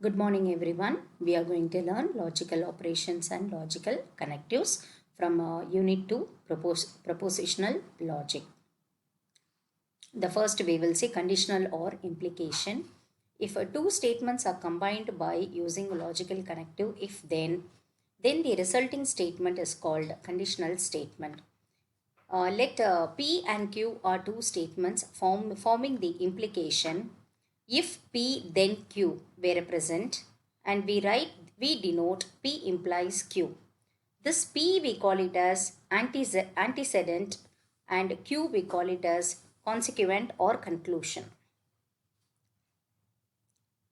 Good morning everyone. We are going to learn logical operations and logical connectives from Unit 2 Propositional Logic. The first we will see conditional or implication. If two statements are combined by using a logical connective if then the resulting statement is called conditional statement. Let P and Q are two statements forming the implication. If P then Q were present and we denote P implies Q. This P we call it as antecedent and Q we call it as consequent or conclusion.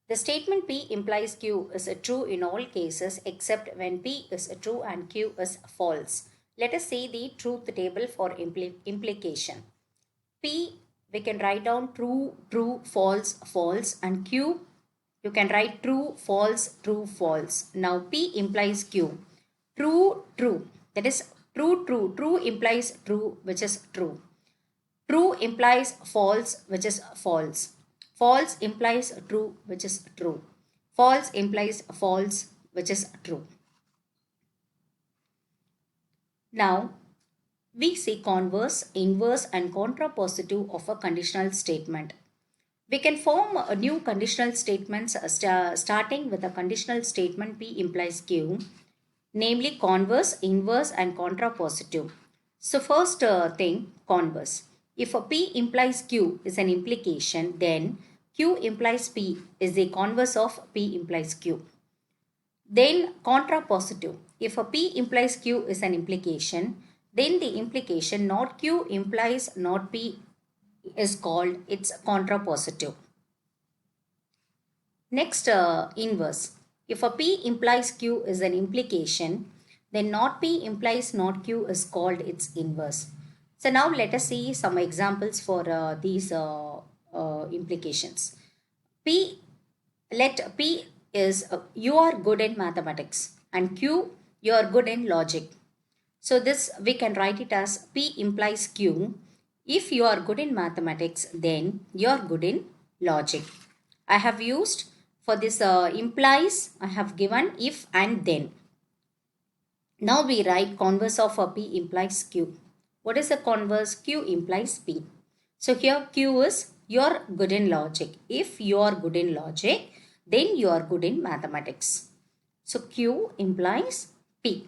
The statement P implies Q is true in all cases except when P is true and Q is false. Let us see the truth table for implication. P we can write down true, true, false, false, and Q you can write true, false, true, false. Now P implies Q. True, true. That is true, true. True implies true, which is true. True implies false, which is false. False implies true, which is true. False implies false, which is true. Now, we see converse, inverse and contrapositive of a conditional statement. We can form a new conditional statements starting with a conditional statement P implies Q, namely converse, inverse and contrapositive. So first thing, converse. If a P implies Q is an implication, then Q implies P is the converse of P implies Q. Then contrapositive. If a P implies Q is an implication, then the implication not Q implies not P is called its contrapositive. Next, inverse. If a P implies Q is an implication, then not P implies not Q is called its inverse. So now let us see some examples for these implications. Let P is you are good in mathematics and Q you are good in logic. So this we can write it as P implies Q. If you are good in mathematics, then you are good in logic. I have used for this implies, I have given if and then. Now we write converse of a P implies Q. What is the converse? Q implies P. So here Q is you are good in logic. If you are good in logic, then you are good in mathematics. So Q implies P.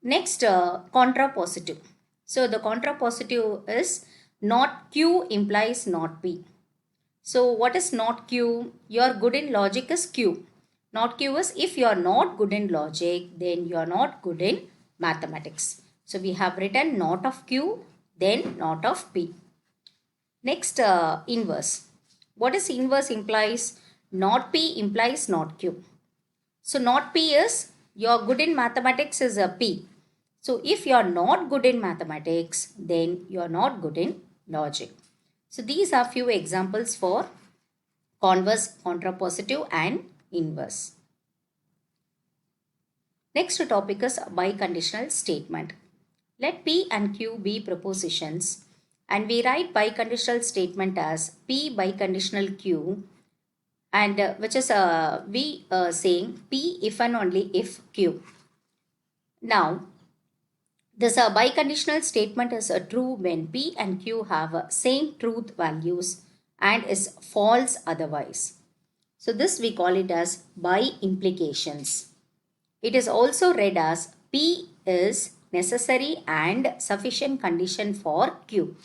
Next, contrapositive. So the contrapositive is not Q implies not P. So what is not Q? You are good in logic is Q. Not Q is if you are not good in logic, then you are not good in mathematics. So we have written not of Q, then not of P. Next, inverse. What is inverse implies? Not P implies not Q. So not P is you are good in mathematics is a P. So if you are not good in mathematics, then you are not good in logic. So these are few examples for converse, contrapositive and inverse. Next topic is biconditional statement. Let P and Q be propositions and we write biconditional statement as P biconditional Q and which is we saying P if and only if Q. Now this biconditional statement is true when P and Q have same truth values and is false otherwise. So this we call it as by implications. It is also read as P is necessary and sufficient condition for Q.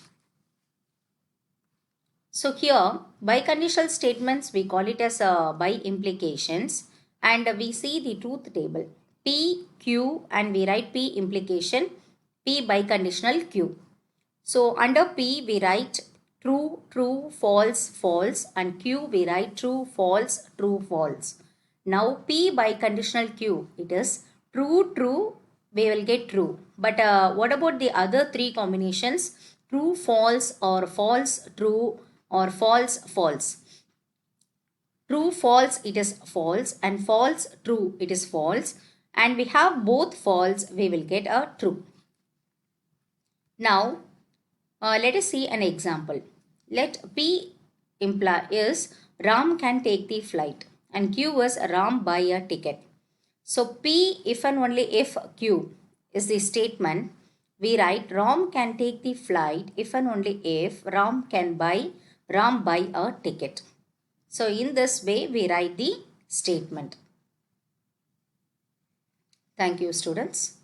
So here biconditional statements we call it as by implications and we see the truth table. P, Q and we write P implication, P biconditional Q. So under P we write true, true, false, false and Q we write true, false, true, false. Now P biconditional Q, it is true, true, we will get true. But what about the other three combinations? True, false or false, true or false, false. True, false, it is false and false, true, it is false. And we have both false, we will get a true. Now, let us see an example. Let P imply is Ram can take the flight and Q is Ram buy a ticket. So P, if and only if Q is the statement, we write Ram can take the flight if and only if Ram buy a ticket. So in this way we write the statement. Thank you, students.